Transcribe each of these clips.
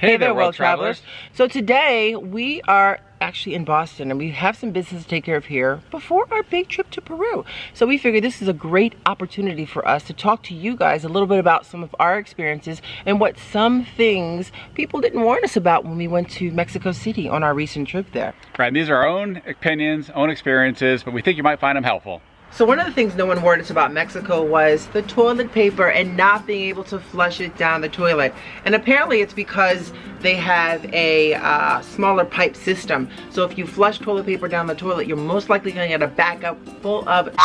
Hey there, world travelers. So today we are actually in Boston and we have some business to take care of here before our big trip to Peru. So we figured this is a great opportunity for us to talk to you guys a little bit about some of our experiences and what some things people didn't warn us about when we went to Mexico City on our recent trip there. Right, these are our own opinions, own experiences, but we think you might find them helpful. So one of the things no one warned us about Mexico was the toilet paper and not being able to flush it down the toilet. And apparently it's because they have a smaller pipe system. So if you flush toilet paper down the toilet, you're most likely gonna get a backup full of it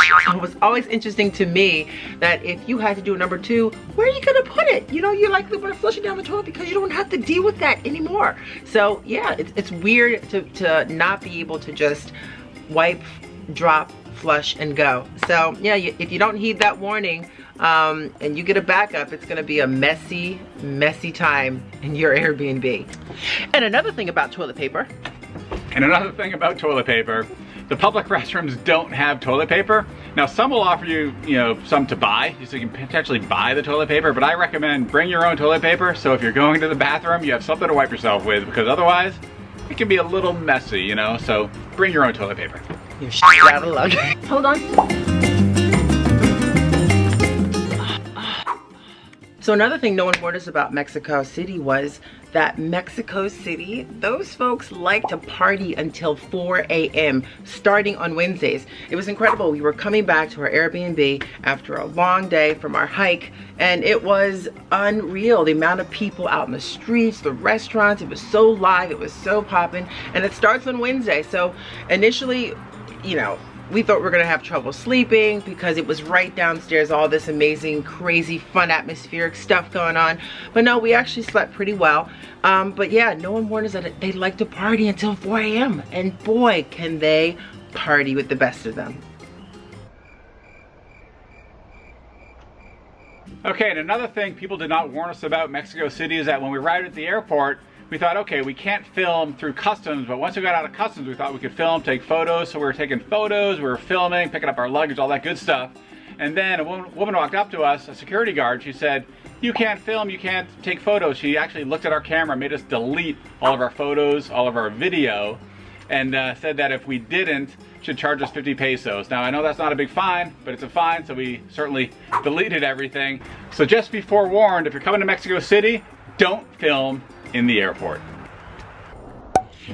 was always interesting to me that if you had to do a number two, where are you gonna put it? You know, you're likely gonna flush it down the toilet because you don't have to deal with that anymore. So yeah, it's weird to not be able to just wipe, drop, flush and go. So yeah, if you don't heed that warning and you get a backup, it's gonna be a messy time in your Airbnb. And another thing about toilet paper. The public restrooms don't have toilet paper. Now some will offer you, some to buy, so you can potentially buy the toilet paper, but I recommend bring your own toilet paper, so if you're going to the bathroom, you have something to wipe yourself with, because otherwise it can be a little messy, so bring your own toilet paper. You're out of luck. Hold on. So another thing no one warned us about Mexico City was that Mexico City, those folks like to party until 4 a.m. starting on Wednesdays. It was incredible. We were coming back to our Airbnb after a long day from our hike, and it was unreal. The amount of people out in the streets, the restaurants, it was so live, it was so popping, and it starts on Wednesday. So initially, we thought we were gonna have trouble sleeping because it was right downstairs, all this amazing, crazy, fun, atmospheric stuff going on. But no, we actually slept pretty well. But yeah, no one warned us that they like to party until 4 a.m. And boy, can they party with the best of them. Okay, and another thing people did not warn us about Mexico City is that when we arrived at the airport, we thought, okay, we can't film through customs, but once we got out of customs, we thought we could film, take photos. So we were taking photos, we were filming, picking up our luggage, all that good stuff. And then a woman walked up to us, a security guard. She said, you can't film, you can't take photos. She actually looked at our camera, made us delete all of our photos, all of our video, and said that if we didn't, she'd charge us 50 pesos. Now I know that's not a big fine, but it's a fine, so we certainly deleted everything. So just be forewarned, if you're coming to Mexico City, don't film in the airport.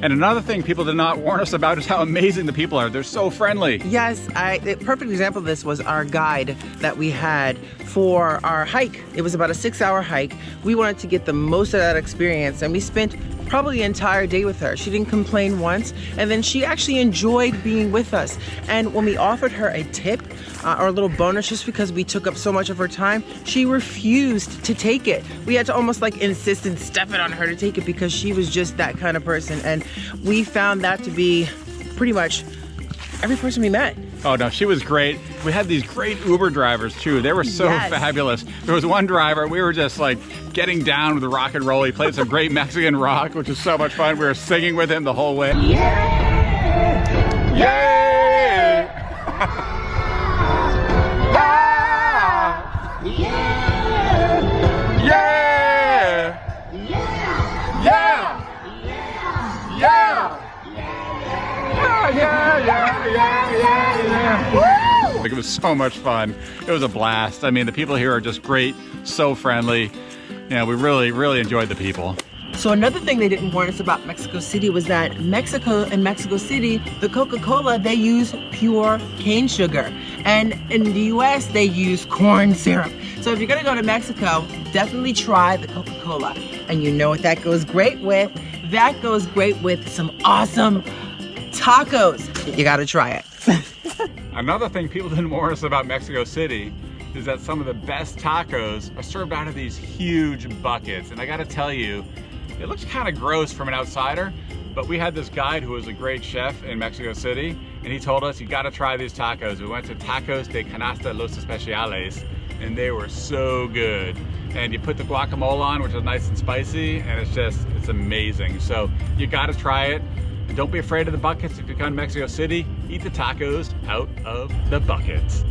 And another thing people did not warn us about is how amazing the people are. They're so friendly. Yes, the perfect example of this was our guide that we had for our hike. It was about a 6-hour hike. We wanted to get the most of that experience, and we spent probably the entire day with her. She didn't complain once, and then she actually enjoyed being with us. And when we offered her a tip or a little bonus just because we took up so much of her time, she refused to take it. We had to almost like insist and step it on her to take it because she was just that kind of person. And we found that to be pretty much every person we met. Oh no, she was great. We had these great Uber drivers too. They were so fabulous. There was one driver, we were just like getting down with the rock and roll. He played some great Mexican rock, which was so much fun. We were singing with him the whole way. Yeah! Yay! Yeah! Yeah! Yeah! Yeah! Like, it was so much fun. It was a blast. I mean, the people here are just great, so friendly. We really enjoyed the people. So another thing they didn't warn us about Mexico City was that Mexico City, the Coca-Cola, they use pure cane sugar. And in the US, they use corn syrup. So if you're gonna go to Mexico, definitely try the Coca-Cola. And you know what that goes great with? That goes great with some awesome tacos. You gotta try it. Another thing people didn't warn us about Mexico City is that some of the best tacos are served out of these huge buckets. And I gotta tell you, it looks kind of gross from an outsider, but we had this guide who was a great chef in Mexico City, and he told us, you gotta try these tacos. We went to Tacos de Canasta Los Especiales, and they were so good. And you put the guacamole on, which is nice and spicy, and it's amazing. So you gotta try it. Don't be afraid of the buckets. If you come to Mexico City, eat the tacos out of the buckets.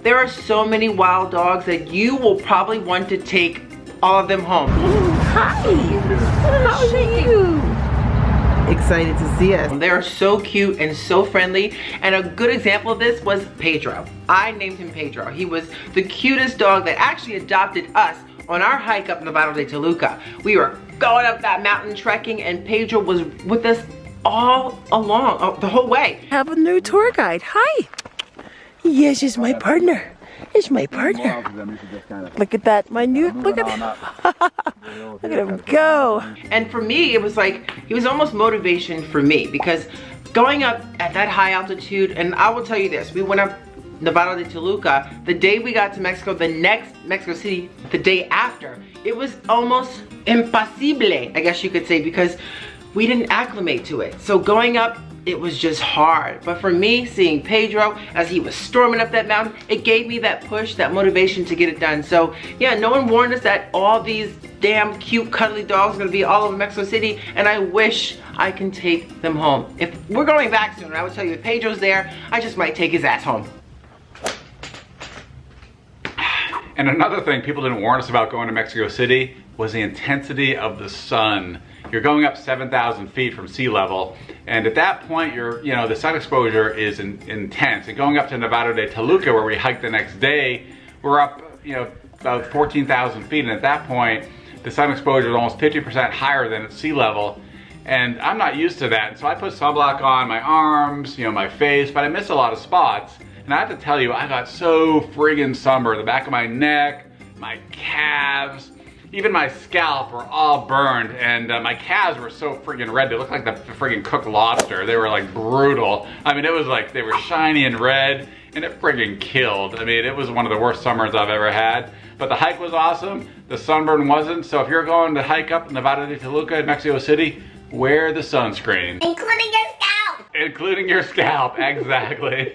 There are so many wild dogs that you will probably want to take all of them home. Hi. How are you? Excited to see us. They are so cute and so friendly, and a good example of this was Pedro. I named him Pedro. He was the cutest dog that actually adopted us on our hike up Nevado de Toluca. We were going up that mountain trekking, and Pedro was with us all along, the whole way. I have a new tour guide. Hi. Yes, he's my partner. He's my partner. Look at that, my new, look at look at him go. And for me, it was like, he was almost motivation for me, because going up at that high altitude, and I will tell you this, we went up Nevado de Toluca, the day we got to Mexico, the next Mexico City, the day after, it was almost impossible, I guess you could say, because we didn't acclimate to it. So going up, it was just hard. But for me, seeing Pedro as he was storming up that mountain, it gave me that push, that motivation to get it done. So yeah, no one warned us that all these damn cute cuddly dogs are gonna be all over Mexico City, and I wish I can take them home. If we're going back soon, I would tell you, if Pedro's there, I just might take his ass home. And another thing people didn't warn us about going to Mexico City was the intensity of the sun. You're going up 7,000 feet from sea level, and at that point, the sun exposure is intense. And going up to Nevado de Toluca, where we hiked the next day, we're up, about 14,000 feet, and at that point, the sun exposure is almost 50% higher than at sea level. And I'm not used to that, so I put sunblock on my arms, my face, but I missed a lot of spots. And I have to tell you, I got so friggin' sunburned. The back of my neck, my calves, even my scalp were all burned, and my calves were so friggin' red. They looked like the friggin' cooked lobster. They were like brutal. I mean, it was like they were shiny and red, and it friggin' killed. I mean, it was one of the worst summers I've ever had. But the hike was awesome. The sunburn wasn't. So if you're going to hike up Nevado de Toluca in Mexico City, wear the sunscreen. Including your scalp. Including your scalp, exactly.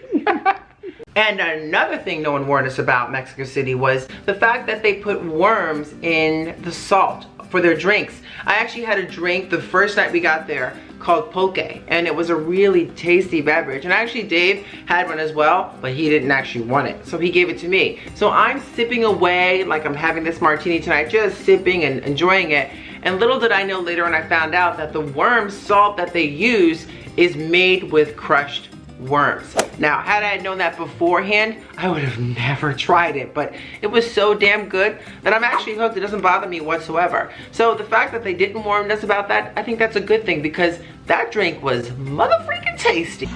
And another thing no one warned us about Mexico City was the fact that they put worms in the salt for their drinks. I actually had a drink the first night we got there called poke, and it was a really tasty beverage. And actually Dave had one as well, but he didn't actually want it, so he gave it to me. So I'm sipping away like I'm having this martini tonight, just sipping and enjoying it. And little did I know later on, I found out that the worm salt that they use is made with crushed worms. Now, had I known that beforehand, I would have never tried it, but it was so damn good that I'm actually hooked. It doesn't bother me whatsoever. So the fact that they didn't warn us about that, I think that's a good thing, because that drink was motherfreaking tasty.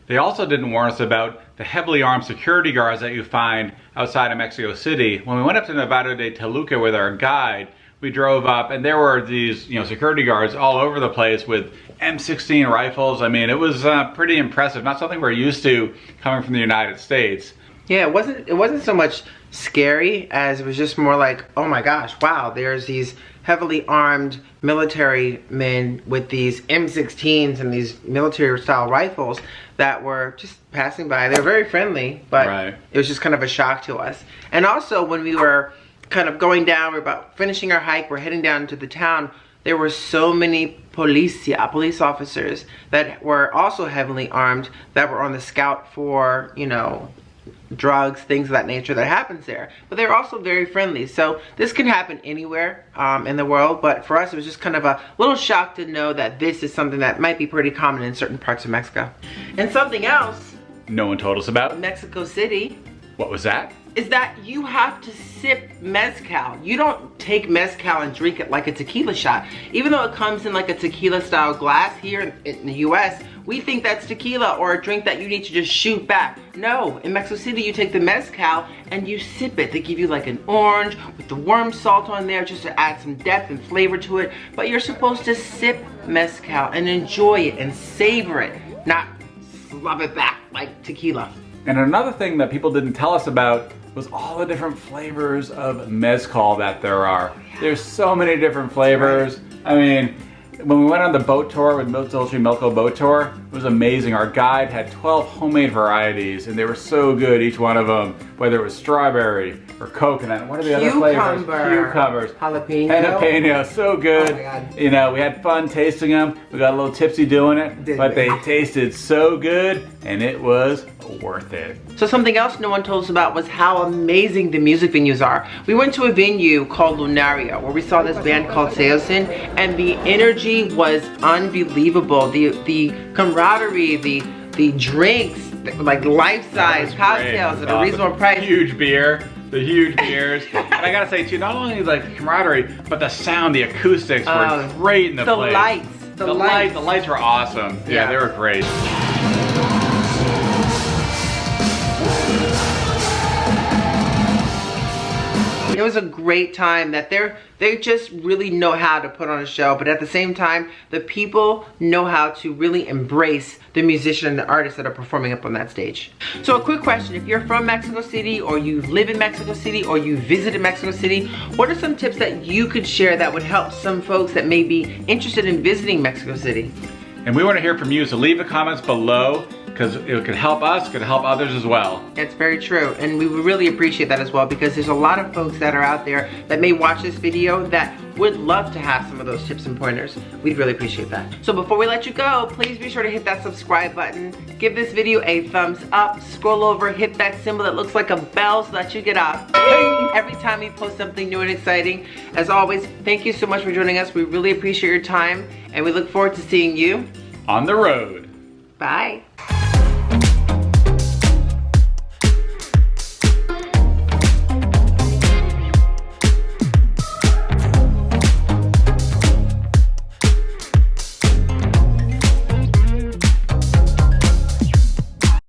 They also didn't warn us about the heavily armed security guards that you find outside of Mexico City. When we went up to Nevado de Toluca with our guide, we drove up, and there were these, security guards all over the place with M16 rifles. I mean, it was pretty impressive. Not something we're used to coming from the United States. Yeah, it wasn't so much scary as it was just more like, oh my gosh, wow, there's these heavily armed military men with these M16s and these military style rifles that were just passing by. They were very friendly, but right. It was just kind of a shock to us. And also when we were kind of going down, we're about finishing our hike, we're heading down to the town, there were so many police officers that were also heavily armed that were on the scout for, drugs, things of that nature that happens there. But they're also very friendly. So this can happen anywhere in the world, but for us it was just kind of a little shock to know that this is something that might be pretty common in certain parts of Mexico. And something else No one told us about. Mexico City. What was that? Is that you have to sip mezcal. You don't take mezcal and drink it like a tequila shot. Even though it comes in like a tequila style glass here in the US, we think that's tequila or a drink that you need to just shoot back. No, in Mexico City you take the mezcal and you sip it. They give you like an orange with the worm salt on there just to add some depth and flavor to it. But you're supposed to sip mezcal and enjoy it and savor it, not slub it back like tequila. And another thing that people didn't tell us about was all the different flavors of mezcal that there are. There's so many different flavors. I mean, when we went on the boat tour with Dolce Milko boat tour, it was amazing. Our guide had 12 homemade varieties and they were so good, each one of them, whether it was strawberry or coconut. What are the other flavors? Cucumbers. Jalapeno, so good. Oh my God. You know, we had fun tasting them. We got a little tipsy doing it, but they tasted so good and it was worth it. So something else no one told us about was how amazing the music venues are. We went to a venue called Lunaria where we saw this band called Seosin, and the energy was unbelievable. The camaraderie, the drinks, like life-size cocktails at a reasonable price. Huge beer. The huge beers. And I gotta say too, not only like the camaraderie, but the sound, the acoustics were great in the place. The lights were awesome. Yeah, they were great. It was a great time. That they just really know how to put on a show, but at the same time, the people know how to really embrace the musician and the artists that are performing up on that stage. So a quick question, if you're from Mexico City, or you live in Mexico City, or you visited Mexico City, what are some tips that you could share that would help some folks that may be interested in visiting Mexico City? And we want to hear from you, so leave the comments below, because it could help us, could help others as well. It's very true, and we would really appreciate that as well, because there's a lot of folks that are out there that may watch this video that would love to have some of those tips and pointers. We'd really appreciate that. So before we let you go, please be sure to hit that subscribe button, give this video a thumbs up, scroll over, hit that symbol that looks like a bell so that you get a ping every time we post something new and exciting. As always, thank you so much for joining us. We really appreciate your time, and we look forward to seeing you on the road. Bye.